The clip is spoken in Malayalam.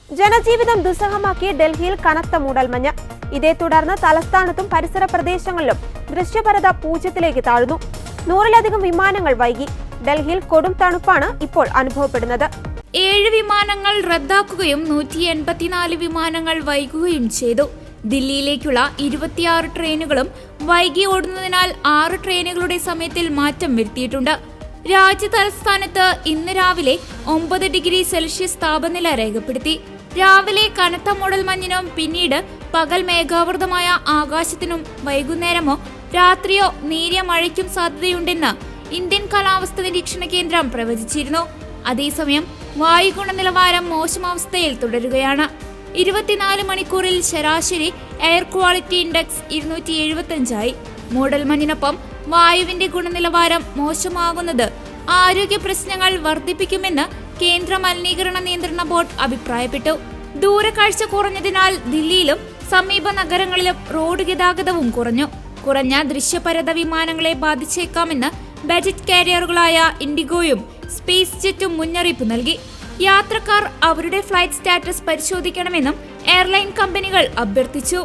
ജനജീവിതം ദുസ്സഹമാക്കി ഡൽഹിയിൽ കനത്ത മൂടൽമഞ്ഞ്. ഇതേ തുടർന്ന് തലസ്ഥാനത്തും പരിസര പ്രദേശങ്ങളിലും ദൃശ്യപരത പൂജ്യത്തിലേക്ക് താഴ്ന്നു. 100-ലധികം വിമാനങ്ങൾ വൈകി. ഡൽഹിയിൽ കൊടും തണുപ്പാണ് ഇപ്പോൾ അനുഭവപ്പെടുന്നത്. 7 വിമാനങ്ങൾ റദ്ദാക്കുകയും 184 വിമാനങ്ങൾ വൈകുകയും ചെയ്തു. ദില്ലിയിലേക്കുള്ള 26 ട്രെയിനുകളും വൈകി ഓടുന്നതിനാൽ 6 ട്രെയിനുകളുടെ സമയത്തിൽ മാറ്റം വരുത്തിയിട്ടുണ്ട്. രാജ്യ തലസ്ഥാനത്ത് ഇന്ന് രാവിലെ 9 ഡിഗ്രി സെൽഷ്യസ് താപനില രേഖപ്പെടുത്തി. രാവിലെ കനത്ത മൂടൽമഞ്ഞിനും പിന്നീട് പകൽ മേഘാവൃതമായ ആകാശത്തിനും വൈകുന്നേരമോ രാത്രിയോ നേരിയ മഴയ്ക്കും സാധ്യതയുണ്ടെന്ന് ഇന്ത്യൻ കാലാവസ്ഥാ നിരീക്ഷണ കേന്ദ്രം പ്രവചിച്ചിരുന്നു. അതേസമയം വായു ഗുണനിലവാരം മോശം അവസ്ഥയിൽ തുടരുകയാണ്. 24 മണിക്കൂറിൽ ശരാശരി എയർ ക്വാളിറ്റി ഇൻഡെക്സ് 275 മൂടൽമഞ്ഞിനൊപ്പം വായുവിന്റെ ഗുണനിലവാരം മോശമാകുന്നത് ആരോഗ്യ പ്രശ്നങ്ങൾ വർദ്ധിപ്പിക്കുമെന്ന് കേന്ദ്ര മലിനീകരണ നിയന്ത്രണ ബോർഡ് അഭിപ്രായപ്പെട്ടു. ദൂരക്കാഴ്ച കുറഞ്ഞതിനാൽ ദില്ലിയിലും സമീപ നഗരങ്ങളിലും റോഡ് ഗതാഗതവും കുറഞ്ഞു. കുറഞ്ഞ ദൃശ്യപരത വിമാനങ്ങളെ ബാധിച്ചേക്കാമെന്ന് ബജറ്റ് കാരിയറുകളായ ഇൻഡിഗോയും സ്പേസ് ജെറ്റും മുന്നറിയിപ്പ് നൽകി. യാത്രക്കാർ അവരുടെ ഫ്ലൈറ്റ് സ്റ്റാറ്റസ് പരിശോധിക്കണമെന്നും എയർലൈൻ കമ്പനികൾ അഭ്യർത്ഥിച്ചു.